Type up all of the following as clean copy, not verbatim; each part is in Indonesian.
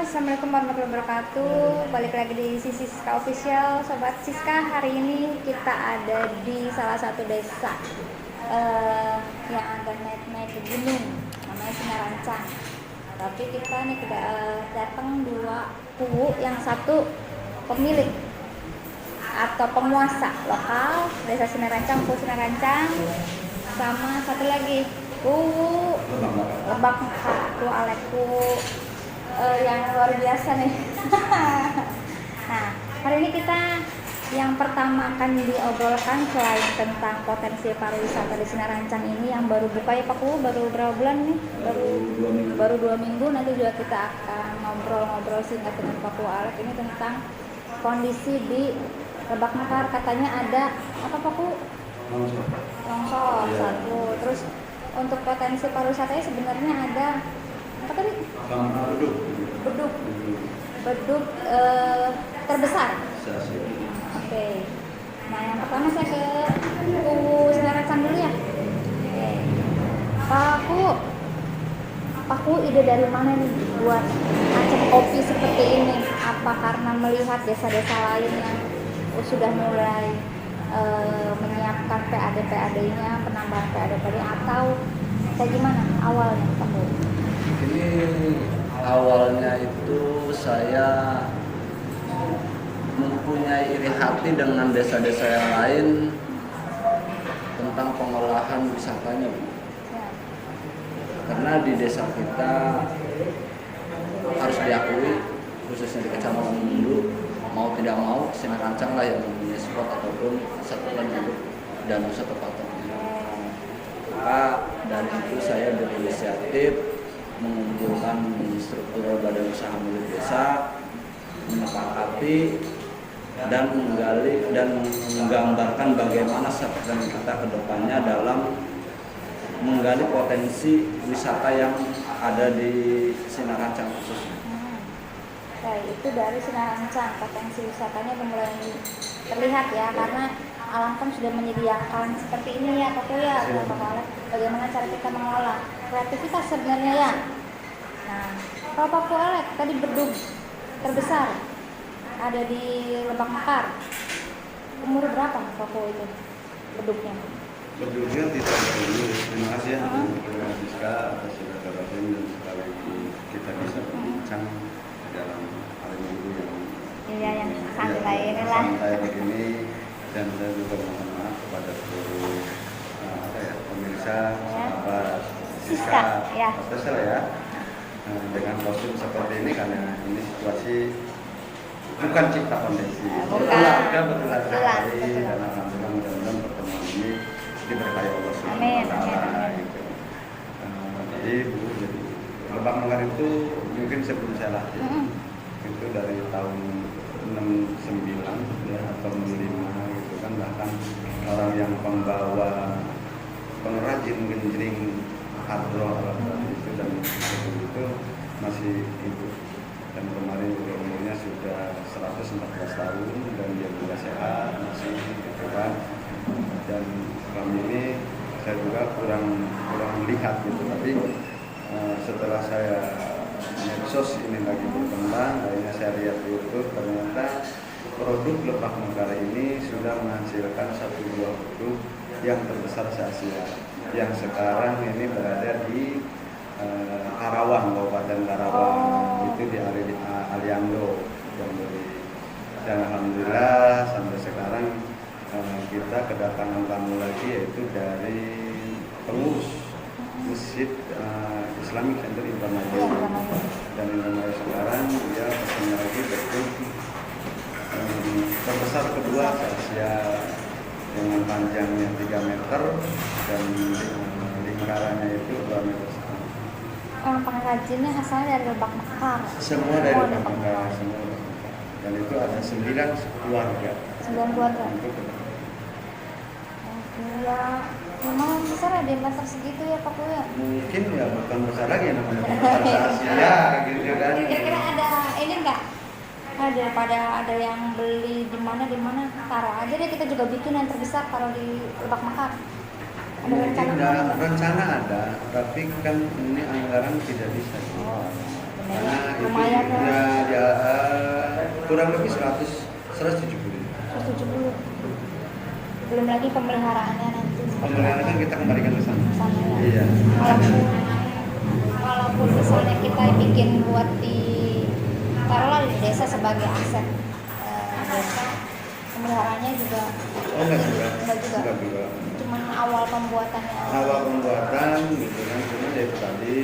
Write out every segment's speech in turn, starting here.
Assalamualaikum warahmatullahi wabarakatuh. Balik lagi di Siska Official, Sobat Siska. Hari ini kita ada di salah satu desa yang agak naik-naik ke gunung, namanya Sinarancang. Tapi kita nih datang dua kubu, yang satu pemilik atau penguasa lokal desa Sinarancang, kubu Sinarancang, sama satu lagi kubu Lebak Mekar, kubu Alekku yang luar biasa nih. Nah, hari ini kita yang pertama akan diobrolkan selain tentang potensi pariwisata di Sinarancang ini yang baru buka ya Pak Ku, baru berapa bulan nih? Baru 2 minggu. Nanti juga kita akan ngobrol-ngobrol singkat dengan Pak Ku Alek ini tentang kondisi di Lebak Mekar. Katanya ada apa Pak Ku? Longsor satu. Terus untuk potensi pariwisatanya sebenarnya ada apa tadi? Beduk terbesar. Oke. Nah, yang pertama saya ke kubu Sinarancang dulu ya. Oke. Pak Ku, ide dari mana nih buat macam kopi seperti ini? Apa karena melihat desa-desa lain yang sudah mulai menyiapkan PAD-nya, penambahan PAD-nya, atau kayak gimana awalnya Pak Ku? Ini awalnya itu saya mempunyai iri hati dengan desa-desa yang lain tentang pengolahan wisatanya, Bu. Karena di desa kita harus diakui, khususnya di Kecamatan Mundu, mau tidak mau Sinarancang lah yang mempunyai spot ataupun satuan untuk danau setepatnya. Maka dari itu saya berinisiatif mengumpulkan struktur badan usaha milik desa, menyepakati dan menggali dan menggambarkan bagaimana strategi kita ke depannya dalam menggali potensi wisata yang ada di Sinarancang khususnya. Oke, itu dari Sinarancang, potensi wisatanya mulai terlihat ya, karena alam kan sudah menyediakan seperti ini ya Pak Ku ya. Bagaimana cara kita mengolah kreativitas sebenarnya ya. Nah, kalau Pak Ku Alek tadi beduk terbesar ada di Lebak Mekar. Umur berapa Pak Ku itu beduknya? Beduknya tidak dulu. Terima kasih ya Terima Siska atas kehadiran dan sekali kita bisa berbincang dalam hari Minggu yang santai inilah. Santai begini, dan saya juga mohon maaf kepada seluruh pemirsa, sahabat Siska ya. Official ya. Dengan kostum seperti ini karena ini situasi bukan cipta kondisi. Kebetulan sekali, dan alhamdulillah mudah-mudahan pertemuan ini diberkahi Allah Subhanahu wa Ta'ala. Gitu. Jadi Bu, Lebak Mekar itu mungkin sebelum saya lahir, itu dari tahun 69 ya, atau 65 gitu kan, bahkan orang yang pembawa pengrajin genjring hadroh itu dan itu masih hidup, dan kemarin juga umurnya sudah 114 tahun dan dia juga sehat masih gitu kan. Dan kami ini saya juga kurang melihat gitu, tapi setelah saya medsos ini lagi berkembang, akhirnya saya lihat di YouTube, ternyata produk Lebak Mekar ini sudah menghasilkan satu buah produk yang terbesar se-Asia, yang sekarang ini berada di Karawang, Kabupaten Karawang. Itu di Aliando. Dan alhamdulillah sampai sekarang kita kedatangan tamu lagi, yaitu dari pengurus Masjid Islamic Center Indramayu. Dan Indramayu sekarang dia pesannya lagi betul terbesar kedua se-Asia dengan panjangnya 3 meter dan lingkarannya itu 2 meter. Orang pengrajinnya asalnya dari Lebak Mekar. Semua dari Lebak Mekar, semua. Dan itu ada 9 keluarga. 9 keluarga. Ya, memang besar ada meter segitu ya Pak Ku ya. Mungkin ya bukan besar lagi namanya besar Asia gitu kan. Kira-kira ada ini enggak? Daripada ada yang beli di mana taruh aja deh, kita juga bikin yang terbesar taruh di Lebak Mekar. Ada rencana ada, tapi kan ini anggaran tidak bisa. Oh, karena itu lumayan ya kurang lebih 170. 170. Belum lagi pemeliharaannya nanti. Pemeliharaan kan kita kembalikan ke sana. Sana ya. Iya. Walaupun misalnya kita bikin buat di taruhlah di desa sebagai aset desa, pemeliharaannya juga Enggak juga. enggak juga. Cuman awal pembuatannya. Awal pembuatan gitu kan, cuma dari tadi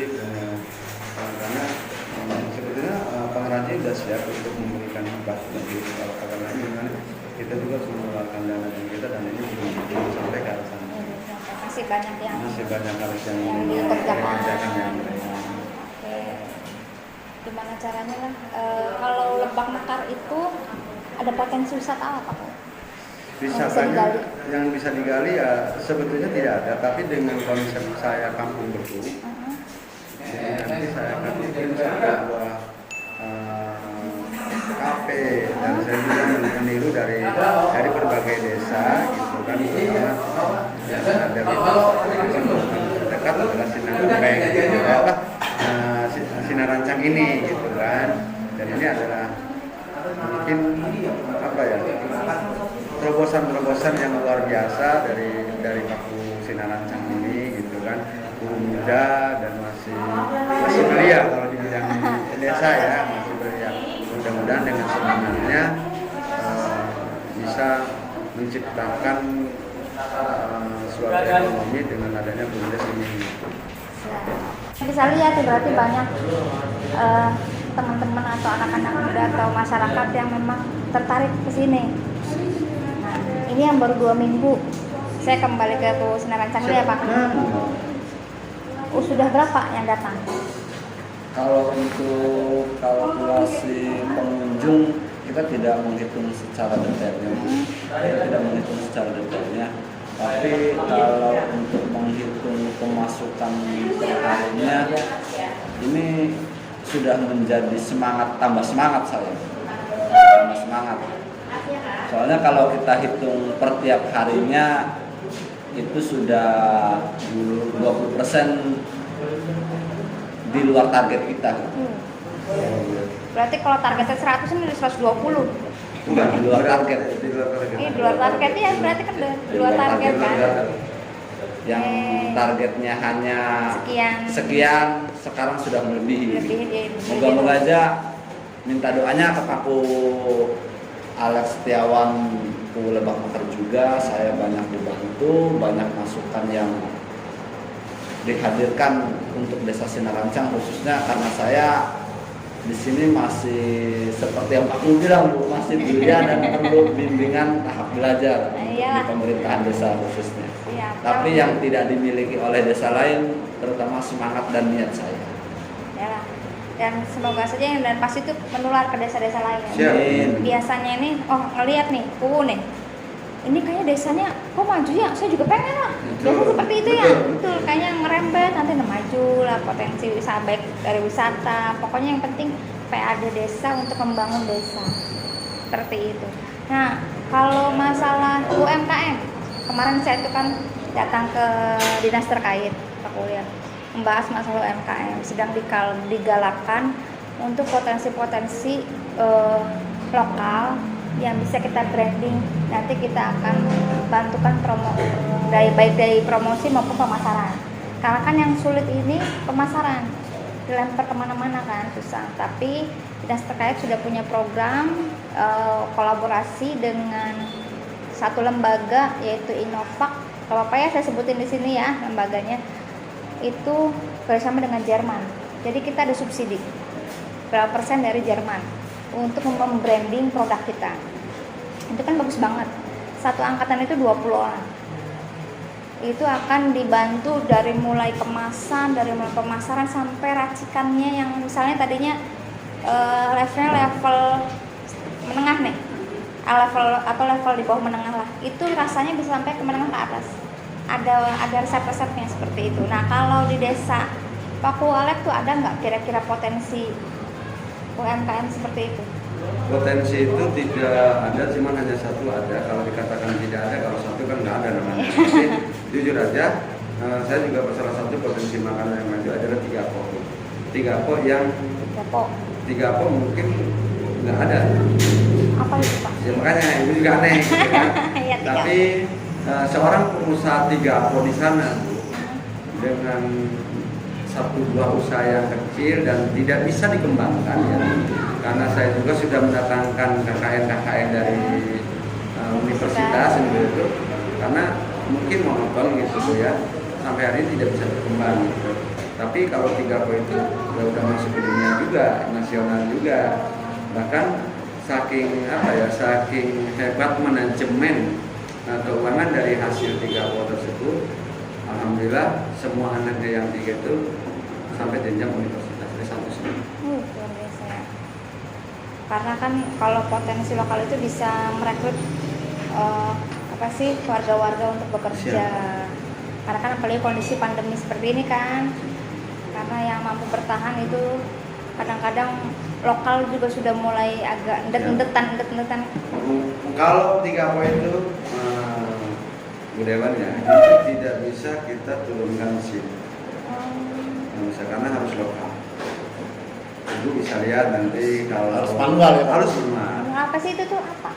karena sebetulnya pengrajin sudah siap untuk memberikan hibah bagi karena ini kan kita juga harus mengeluarkan dana dari kita dan ini belum sampai ke arah sana. Masih banyak yang harus yang dikerjakan. yang Oke. Gimana caranya lah? Kalau Lebak Mekar itu ada potensi wisata apa Pak? Wisatanya yang bisa digali ya sebetulnya tidak ada, tapi dengan konsep saya kampung beku, nanti saya akan bikin sebuah kafe dan saya juga meniru dari berbagai desa gitu kan, terutama yang ada dekat adalah Sinar Rancang ini gitu kan, dan ini adalah mungkin apa ya, terobosan yang luar biasa dari Paku Sinar Rancang ini gitu kan, muda dan masih belia kalau di bidang desa ya, masih belia. Mudah-mudahan dengan semangatnya bisa menciptakan suatu ekonomi dengan adanya BUMDes ini. Bisa lihat berarti banyak teman-teman atau anak-anak muda atau masyarakat yang memang tertarik ke sini. Nah, ini yang baru 2 minggu. Saya kembali ke Sinar Rancang ya Pak. Sudah berapa yang datang? Kalau untuk kalkulasi pengunjung kita tidak menghitung secara detailnya, tapi kalau untuk menghitung pemasukan perharinya ini sudah menjadi tambah semangat saya. Soalnya kalau kita hitung per tiap harinya itu sudah 20% di luar target kita. Berarti kalau targetnya 100 ini 120. Enggak, di luar target. Ini di luar target ya, berarti kan di luar target kan. Yang targetnya hanya sekian sekarang sudah melebihi. Moga-moga aja minta doanya ke Paku Alex Setiawan Lebak Mekar juga, saya banyak dibantu, banyak masukan yang dihadirkan untuk Desa Sinar Rancang, khususnya karena saya di sini masih seperti yang Pak Lu bilang, Bu, masih belia dan perlu bimbingan tahap belajar di pemerintahan desa khususnya. Tapi yang tidak dimiliki oleh desa lain, terutama semangat dan niat saya. Yalah. Dan semoga saja yang dan pasti itu menular ke desa-desa lain. Biasanya ini, ngelihat nih, nih. Ini kayaknya desanya kok maju ya, saya juga pengen lah. Biasa seperti itu ya, betul. Kayaknya ngerembet nanti maju lah, potensi wisata baik dari wisata. Pokoknya yang penting PAD desa untuk membangun desa, seperti itu. Nah, kalau masalah UMKM, kemarin saya itu kan datang ke dinas terkait, Pak Kuliah, membahas masalah UMKM, sedang digalakkan untuk potensi-potensi lokal yang bisa kita branding. Nanti kita akan bantukan baik dari promosi maupun pemasaran, karena kan yang sulit ini pemasaran, dilempar kemana-mana kan susah. Tapi dinas terkait sudah punya program kolaborasi dengan satu lembaga yaitu Innovac. Kalau apa ya saya sebutin di sini ya, lembaganya itu bersama dengan Jerman. Jadi kita ada subsidi berapa persen dari Jerman untuk membranding produk kita. Itu kan bagus banget. Satu angkatan itu 20 orang. Itu akan dibantu dari mulai kemasan, dari mulai pemasaran sampai racikannya yang misalnya tadinya level menengah nih. Level di bawah menengah lah. Itu rasanya bisa sampai ke menengah ke atas. Ada resep-resepnya seperti itu. Nah, kalau di desa Paku Alex tuh ada nggak kira-kira potensi UMKM seperti itu? Potensi itu tidak ada, cuma hanya satu ada. Kalau dikatakan tidak ada, kalau satu kan nggak ada namanya. Tapi jujur aja, saya juga salah satu potensi makanan yang maju adalah 3 po. 3 po yang 3 po mungkin nggak ada. Apa itu Pak? Ya makanya itu juga aneh. Gitu kan. Ya, tiga. Tapi seorang pengusaha 3 APO di sana Bu, dengan 1-2 usaha yang kecil dan tidak bisa dikembangkan ya. Karena saya juga sudah mendatangkan KKN dari universitas gitu, karena mungkin monoton gitu Bu ya, sampai hari ini tidak bisa berkembang gitu. Tapi kalau 3 APO itu ya udah masuk ke dunia juga, nasional juga. Bahkan saking saking hebat manajemen keuangan dari hasil 3 APO tersebut, alhamdulillah semua anaknya yang 3 itu sampai jenjang universitas S1 semua. Luar biasa ya. Karena kan kalau potensi lokal itu bisa merekrut warga-warga untuk bekerja. Siap. Karena kan apalagi kondisi pandemi seperti ini kan, karena yang mampu bertahan itu kadang-kadang lokal juga sudah mulai agak endet-endetan. Kalau 3 APO itu Budewan ya, itu tidak bisa kita turunkan mesin. Nggak bisa, karena harus lokal. Ibu bisa lihat nanti kalau Harus manual ya, Pak? Harus manual. Apa sih itu tuh apa?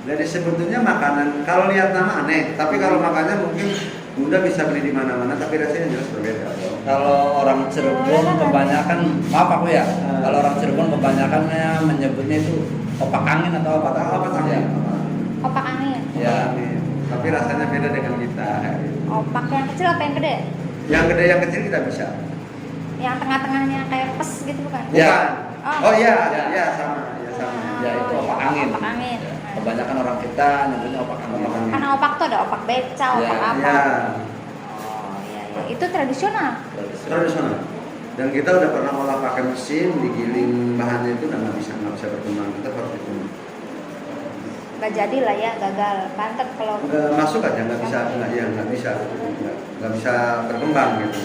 Jadi sebetulnya makanan, kalau lihat nama aneh, tapi kalau makannya mungkin Bunda bisa beli di mana-mana, tapi rasanya jelas berbeda. Kalau orang Cirebon kebanyakan, maaf aku ya, kalau orang Cirebon kebanyakannya menyebutnya itu opak angin atau apa? Opak angin. Opak angin. Ya. Tapi rasanya beda dengan kita. Opak yang kecil apa yang gede? Yang gede yang kecil kita bisa. Yang tengah-tengahnya kayak pes gitu bukan? Ya. Bukan. Oh iya, Ya. ya sama, ya sama. Ya itu opak angin. Opak angin. Ya. Kebanyakan orang kita nyebutnya opak angin. Opak angin. Karena opak tuh ada opak beca, Ya. opak apa? Ya, Oh iya. Itu tradisional. tradisional. Dan kita udah pernah olah pakai mesin, digiling bahannya itu nggak bisa berkembang, kita harus dikembang. Gak jadi lah ya, gagal. Pantet kalau Masuk aja nggak bisa berkembang gitu.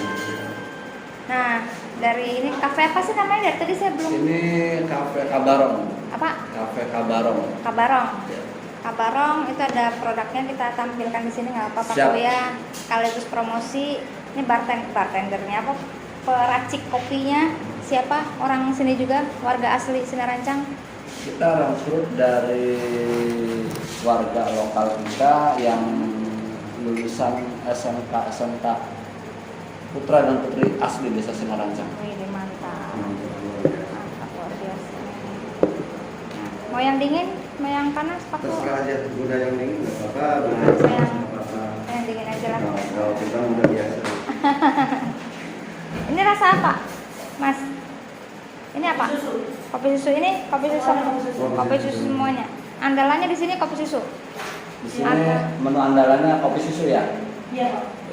Nah, dari ini kafe apa sih namanya? Dari tadi saya belum. Ini Cafe Kabarong. Apa? Cafe Kabarong. Kabarong. Ya. Kabarong itu ada produknya, kita tampilkan di sini nggak apa-apa Siap. kok ya. Sekaligus promosi. Ini bartendernya apa? Peracik kopinya siapa? Orang sini juga, warga asli Sinarancang. Kita rekrut dari warga lokal kita yang lulusan SMK putra dan putri asli desa Sinarancang. Wih, mantap. Mantap, luar biasa. Nah, mau yang dingin, mau yang panas, Pak? Terserah aja, Bunda yang dingin nggak apa-apa, Bunda Yang- yang nggak apa-apa. Yang dingin aja lah. Nah, kalau kita udah biasa. Ini rasa apa, Mas? Ini apa? Kopi susu ini, kopi susu, kopi susu semuanya. Andalannya di sini kopi susu. Di sini menu andalannya kopi susu ya.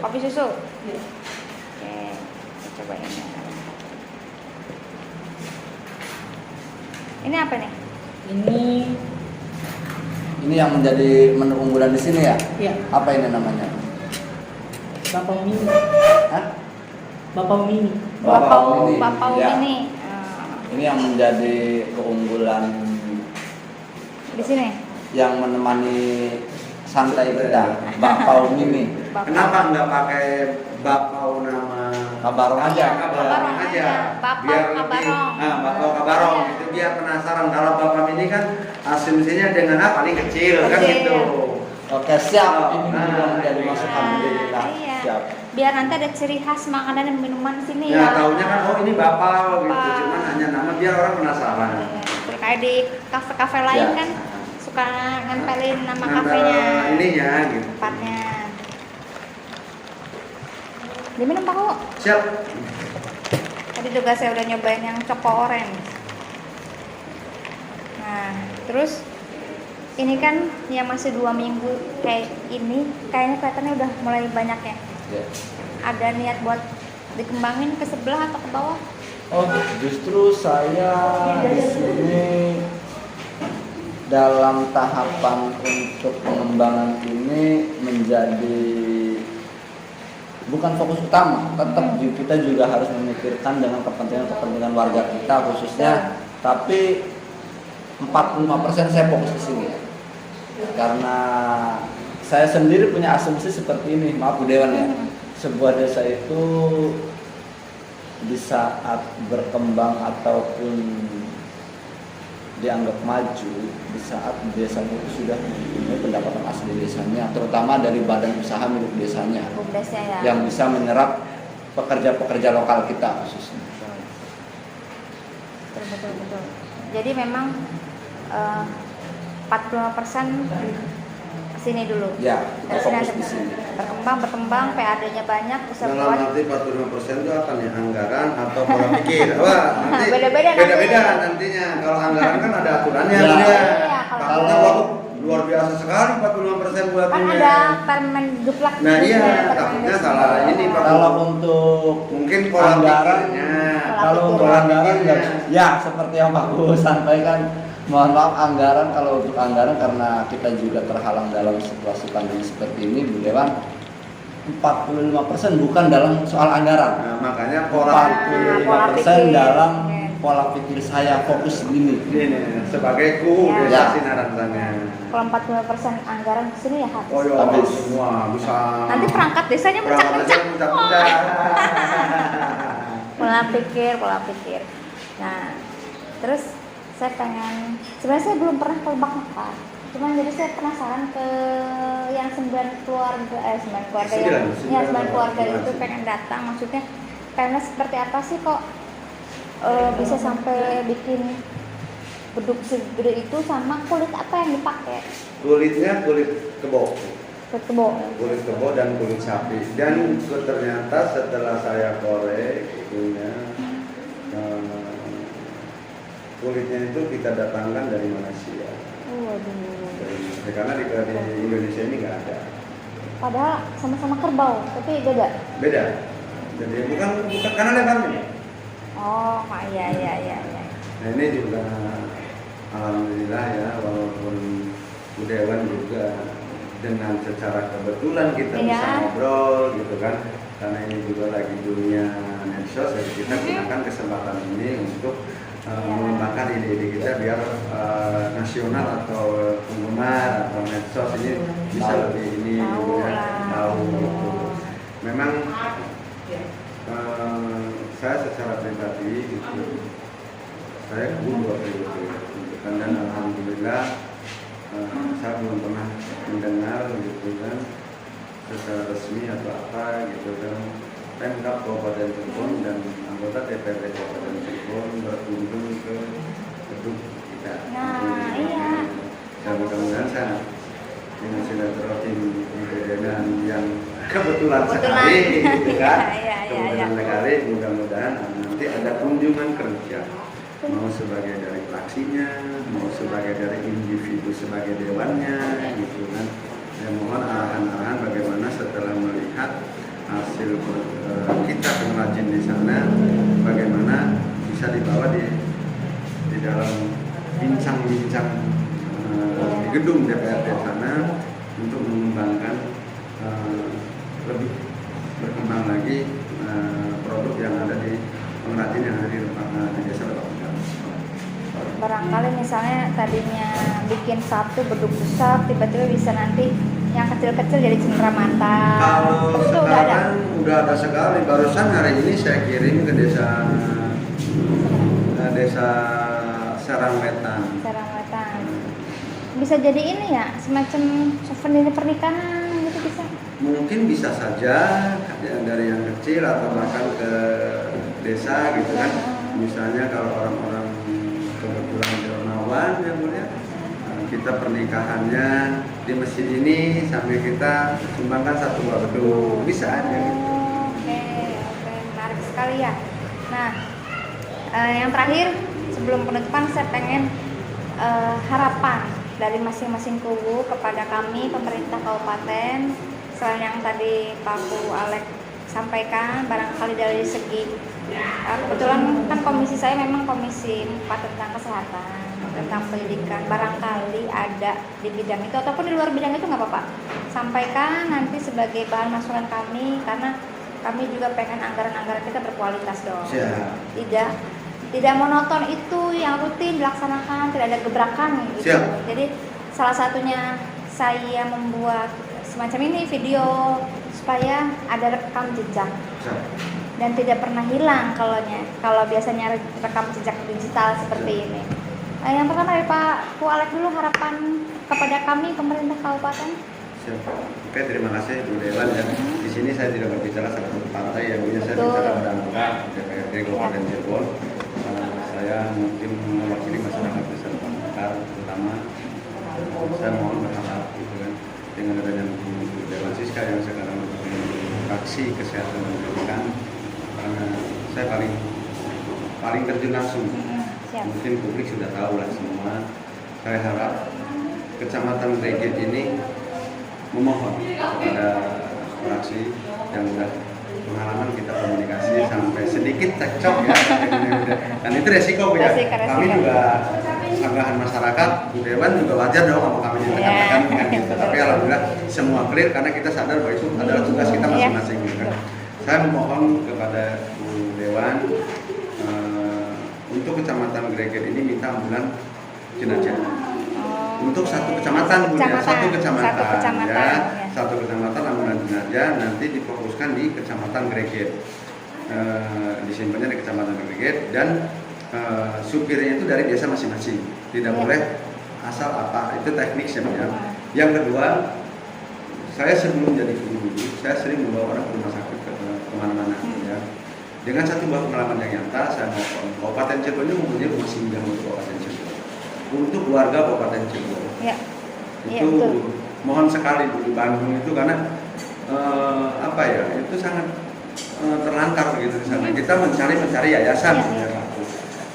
Kopi susu. Oke, kita coba ini. Ini apa nih? Ini yang menjadi menu unggulan di sini ya. Iya, Apa ini namanya? Bapau Mini. Hah? Bapau Mini. Bapau Mini. Bapau Ya. ini. Ini yang menjadi keunggulan Di sini. yang menemani santai kita, Bapau Mini. Bapau. Kenapa nggak pakai bapau nama Kabarong aja. Kabarong aja. Bapau Biar lebih, Kabarong. bapau Kabarong Iya. itu biar penasaran. Kalau bapau ini kan asumsinya dengan apa? Paling kecil kan Kecil. gitu. Oke, siap. Ini Nah, juga menjadi masukan dari kita. Iya. Siap. Biar nanti ada ciri khas makanan dan minuman sini Ya taunya kan oh ini bapau gitu. Bapau. Cuman hanya nama biar orang penasaran. Iya, kayak di kafe-kafe lain Ya. kan suka nempelin nama Nambah kafenya, ininya gitu. tempatnya. Diminum Pak Kok? Siap. Tadi juga saya udah nyobain yang choco orange. Nah, terus ini kan yang masih 2 minggu kayak ini, kayaknya kelihatannya udah mulai banyak ya. Ya. Ada niat buat dikembangin ke sebelah atau ke bawah? Oh, justru saya di sini dalam tahapan untuk pengembangan ini menjadi bukan fokus utama. Tetap kita juga harus memikirkan dengan kepentingan warga kita khususnya. Tapi 45% saya fokus di sini. Karena saya sendiri punya asumsi seperti ini, maaf Bu Dewan ya. Sebuah desa itu di saat berkembang ataupun dianggap maju di saat desanya itu sudah mempunyai pendapatan asli desanya, terutama dari badan usaha milik desanya BUMDesnya ya. yang bisa menyerap pekerja-pekerja lokal kita khususnya. Betul. Jadi memang 45% kesini dulu. Ya, kita Dari sini fokus di sini. berkembang, PAD-nya banyak, bisa Dalam buat. arti 45% itu akan ya anggaran atau pola pikir. Wah, nanti Beda-beda nantinya. Kalau anggaran kan ada aturannya. Ya. Ya. Iya, Takutnya waktu luar biasa sekali 45% buat Kan ini. ada Permendikbud. Nah iya, Permendikbud. takutnya salah ini Pak. Kalau untuk Mungkin pola anggaran, pikirnya. kalau untuk anggaran ya seperti yang Pak Bu sampaikan, mohon maaf kalau untuk anggaran karena kita juga terhalang dalam situasi pandemi seperti ini, Bu Dewan, 45% bukan dalam soal anggaran. Nah, makanya pola 45% dalam pola pikir saya fokus gini. ini sebagai ku Ya. desa Sinaransanya. Kalau 45% anggaran kesini ya habis. Oh iya, Habis. semua bisa. Nanti perangkat desanya mencak-mencak. Pola pikir. Nah, terus saya pengen, sebenarnya saya belum pernah ke Lebak Nakar. Cuman jadi saya penasaran ke yang 9 keluarga Sembilan keluarga itu keluarga. pengen datang. Maksudnya pengen seperti apa sih kok bisa sampai bikin beduk segede itu, sama kulit apa yang dipakai? Kulitnya kulit kebo. Kulit kebo. Kulit kebo dan kulit sapi. Dan ternyata setelah saya korek itunya kulitnya itu kita datangkan dari Malaysia. Waduh. Karena di Indonesia ini nggak ada. Padahal sama-sama kerbau, tapi beda. Beda. Jadi bukan karena lebarnya. Oh, iya. Nah ini juga alhamdulillah ya, walaupun Bu Dewan juga dengan secara kebetulan kita bisa Iya. ngobrol gitu kan, karena ini juga lagi dunia medsos, jadi kita gunakan kesempatan ini untuk mengembangkan ide-ide kita biar nasional atau penggemar atau medsos ini bisa lebih ini Tahu gitu ya, lah. tahu gitu. Memang saya secara pribadi gitu, saya kebun waktu itu gitu kan, dan alhamdulillah saya belum pernah mendengar gitu kan secara resmi atau apa gitu kan Pemkab Kabupaten Cirebon dan anggota DPRD Kabupaten Cirebon berkunjung ke gedung kita. Nah, iya. Dan mudah-mudahan saya dengan silaturahim dengan yang kebetulan sekali gitu kan. Iya. Kemudian sekali mudah-mudahan nanti ada kunjungan kerja, mau sebagai dari fraksinya, mau sebagai dari individu sebagai dewannya gitu kan. Ya mohon arahan-arahan bagaimana setelah melihat hasil kita pengrajin di sana, bagaimana bisa dibawa di dalam bincang-bincang di gedung DPRD sana untuk mengembangkan lebih berkembang lagi produk yang ada di pengrajin yang ada di desa Lebak Nakar. Barangkali misalnya tadinya bikin satu beduk besar, tiba-tiba bisa nanti yang kecil-kecil jadi cenderamata. Kalau Itu udah ada. sekarang udah ada sekali. Barusan hari ini saya kirim ke desa Serangwetan. Serangwetan. Bisa jadi ini ya, semacam souvenir pernikahan gitu bisa. Mungkin bisa saja dari yang kecil atau bahkan ke desa gitu kan. Misalnya kalau orang-orang kebetulan dermawan yang mulia, kita pernikahannya di masjid ini sambil kita sumbangkan satu buah beduk, bisa aja gitu. Oke, menarik sekali ya. Nah, yang terakhir sebelum penutupan saya pengen harapan dari masing-masing kubu kepada kami pemerintah kabupaten, selain yang tadi Pak Bu Alek sampaikan, barangkali dari segi kebetulan kan komisi saya memang komisi 4 tentang kesehatan, tentang pendidikan, barangkali ada di bidang itu ataupun di luar bidang itu nggak apa-apa, sampaikan nanti sebagai bahan masukan kami, karena kami juga pengen anggaran-anggaran kita berkualitas dong. Siap. Tidak monoton itu yang rutin dilaksanakan, tidak ada gebrakan gitu. Siap. Jadi salah satunya saya membuat semacam ini video supaya ada rekam jejak Siap. dan tidak pernah hilang kalau biasanya rekam jejak digital seperti ini. Yang pertama dari Pak Kualek dulu, harapan kepada kami pemerintah kabupaten. Siap. Oke, terima kasih Bu Dewan. Dan di sini saya tidak berbicara salah satu partai, yang punya saya Betul. bicara pada angka DPRD Kabupaten Cirebon. Saya mungkin mewakili masyarakat besar Pamekasan, terutama saya mohon berharap gitu kan, dengan adanya Bu Dewan Siska yang sekarang fraksi kesehatan dan pendidikan, karena saya paling terjun langsung. Siap. Mungkin publik sudah tahu lah semua. Saya harap Kecamatan Greget ini memohon kepada fraksi yang sudah pengalaman kita komunikasi sampai sedikit cekcok ya. Dan itu resiko ya. Kami juga sanggahan masyarakat, Bu Dewan juga wajar dong kalau kami ditekan-tekan kan gitu. Tapi alhamdulillah semua clear karena kita sadar bahwa itu adalah tugas kita masing-masing gitu. Saya memohon kepada Bu Dewan untuk Kecamatan Greget ini minta ambulan jenazah. Untuk satu kecamatan, Bu, ya. Satu kecamatan, ya. Satu kecamatan ambulan jenazah nanti difokuskan di Kecamatan Greget. Disimpannya di Kecamatan Greget dan supirnya itu dari desa masing-masing. Tidak boleh asal apa, itu teknik sebenarnya. Yang kedua, saya sebelum jadi guru, saya sering membawa orang ke rumah sakit kemana-mana. Ya. Dengan satu buah pengalaman yang nyata, saya mohon Kabupaten Cirebon ini mempunyai rumah singgah untuk Kabupaten Cirebon. Untuk warga Kabupaten Cirebon. Ya. Itu mohon sekali Bu, di Bandung itu karena apa ya, itu sangat terlantar begitu di sana. Kita mencari yayasan ya.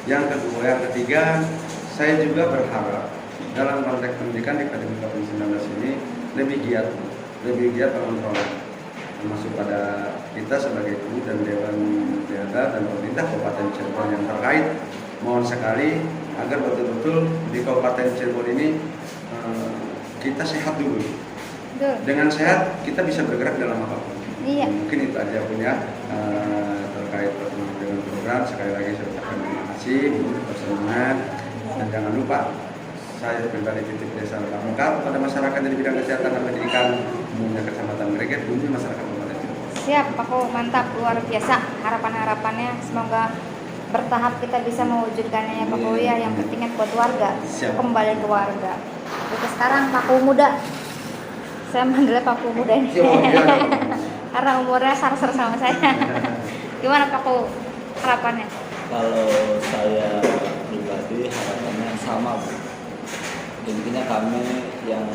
Yang kedua, yang ketiga, saya juga berharap dalam konteks pendidikan di Akademi COVID-19 ini lebih giat mengontrol, termasuk pada kita sebagai guru dan Dewan Piada dan pemerintah Kabupaten Cirebon yang terkait. Mohon sekali agar betul-betul di Kabupaten Cirebon ini kita sehat dulu. Dengan sehat kita bisa bergerak dalam apapun. Iya. Mungkin itu aja punya terkait pertemuan dengan program. Sekali lagi saya ucapkan terima kasih, bersemangat, dan jangan lupa saya pribadi titip desa Pamekasan pada masyarakat di bidang kesehatan dan pendidikan umumnya Kecamatan Greget, umumnya masyarakat Kabupaten Cirebon. Siap, Pak Ko, mantap, luar biasa harapan-harapannya. Semoga bertahap kita bisa mewujudkannya ya Pak Ko ya. Yang pentingnya buat warga, kembali ke warga. Oke, sekarang Pak Ko muda, saya manggilnya Pak Ko muda ini karena umurnya sar-sar sama saya. Gimana Pak Ko harapannya? Kalau saya pribadi harapannya sama, Bu. Intinya kami yang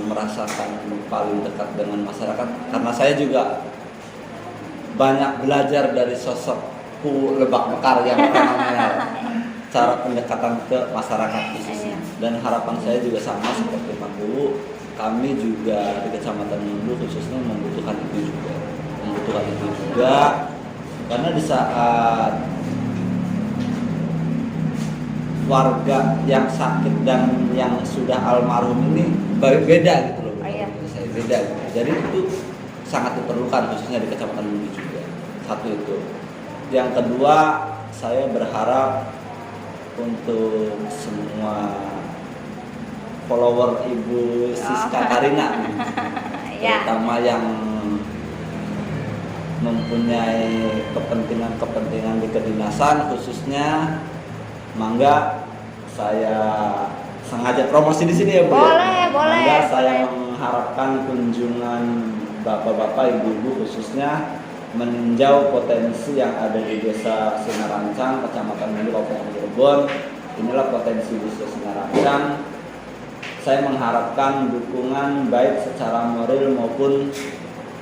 merasakan paling dekat dengan masyarakat, karena saya juga banyak belajar dari sosokku Lebak Mekar yang namanya cara pendekatan ke masyarakat khususnya. Dan harapan saya juga sama seperti Pak Guru, kami juga di Kecamatan Mundu khususnya membutuhkan itu juga, karena di saat warga yang sakit dan yang sudah almarhum ini beda gitu loh. Saya beda gitu. Jadi itu sangat diperlukan khususnya di Kecamatan Mundu juga. Satu itu. Yang kedua, saya berharap untuk semua follower Ibu Siska Karina, terutama yang mempunyai kepentingan di kedinasan khususnya, mangga saya sengaja promosi di sini ya Bu. Boleh. Mangga saya mengharapkan kunjungan bapak-bapak, ibu-ibu khususnya meninjau potensi yang ada di Desa Sinarancang, Kecamatan Mundu, Kabupaten Cirebon. Inilah potensi Desa Sinarancang. Saya mengharapkan dukungan baik secara moral maupun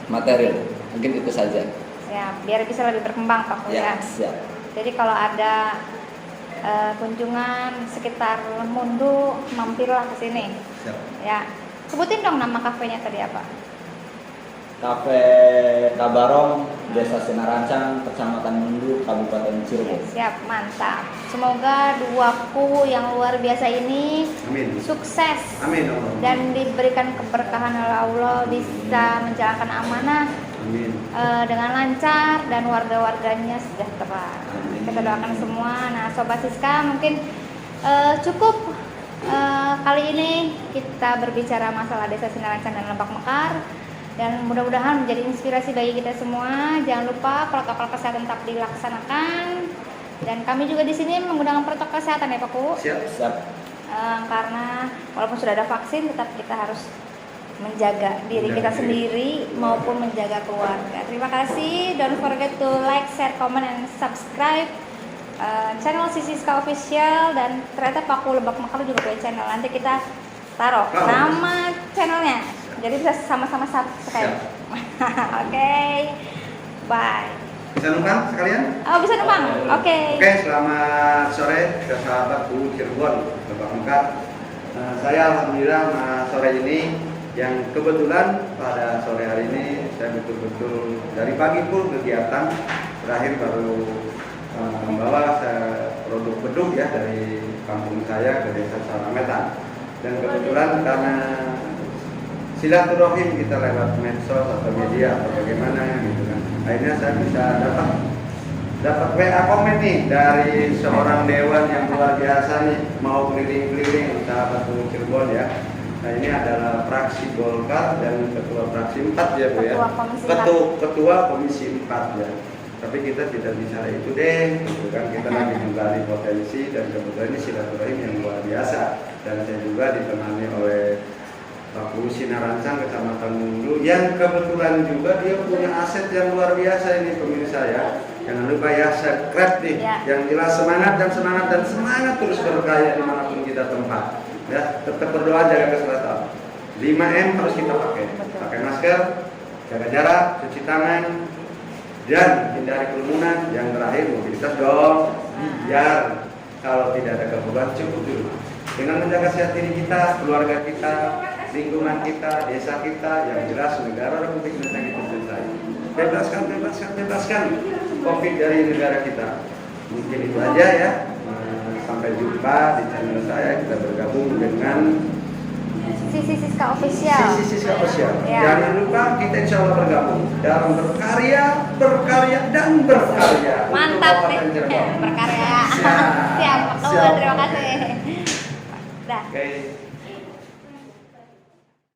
material. Mungkin itu saja. Ya, biar bisa lebih berkembang Pak Ko ya. Siap. Jadi kalau ada kunjungan sekitar Mundu, mampirlah ke sini. Siap. Ya. Sebutin dong nama kafenya tadi apa? Kafe Kabarong, Desa Sinarancang, Kecamatan Mundu, Kabupaten Cirebon. Siap, mantap. Semoga duaku yang luar biasa ini sukses. Amin. Dan diberikan keberkahan oleh Allah, bisa menjalankan amanah dengan lancar dan warga-warganya sejahtera. Kita doakan semua. Nah, Sobat Siska, mungkin cukup kali ini kita berbicara masalah Desa Sinarancang dan Lebak Mekar. Dan mudah-mudahan menjadi inspirasi bagi kita semua. Jangan lupa protokol kesehatan tetap dilaksanakan. Dan kami juga di sini menggunakan protokol kesehatan ya Pak Ku. Siap. Karena walaupun sudah ada vaksin, tetap kita harus menjaga diri kita sendiri maupun menjaga keluarga. Terima kasih. Don't forget to like, share, comment, and subscribe channel Sisiska Official. Dan ternyata Pak Ku Lebak Makalu juga punya channel. Nanti kita taruh nama channelnya. Jadi bisa sama-sama subscribe. Oke. Bye. Bisa numpang sekalian? Oh, bisa numpang. Oke. Oke, selamat sore ke sahabatku Cirebon, Lebak Mekar. Saya alhamdulillah sore ini yang kebetulan pada sore hari ini saya betul-betul dari pagi pun kegiatan, terakhir baru membawa produk beduk ya dari kampung saya ke desa Sarametan. Dan kebetulan karena silaturahim kita lewat medsos atau media atau bagaimana gitu kan, akhirnya saya bisa dapat WA komen nih dari seorang dewan yang luar biasa nih, mau keliling-keliling sahabat Cirebon ya. Nah ini adalah fraksi Golkar dan ketua fraksi 4 ya Bu ya, ketua komisi 4 ya. Tapi kita tidak bicara itu deh, gitu kan, kita lagi menggali potensi dan kebetulan ini silaturahim yang luar biasa. Dan saya juga ditemani oleh Pak Guru Sinarancang Kecamatan Mulu yang kebetulan juga dia punya aset yang luar biasa ini pemirsa ya. Jangan lupa ya, subscribe nih yang jelas semangat terus berkarya dimanapun kita tempat ya. Tetap berdoa, jaga kesehatan, 5M harus kita pakai masker, jaga jarak, cuci tangan, dan hindari kerumunan. Yang terakhir mobilitas dong, biar kalau tidak ada keperluan cukup dulu dengan menjaga sehat diri kita, keluarga kita, lingkungan kita, desa kita, yang jelas negara Republik Indonesia kita selesai. Bebaskan COVID dari negara kita. Mungkin itu aja ya. Sampai jumpa di channel saya. Kita bergabung dengan Sisiska Official. Sisiska Official. Ya. Jangan lupa kita insya Allah bergabung dalam berkarya dan berkarya. Mantap nih. Berkarya. Siap. Terima kasih. Dah. Oke.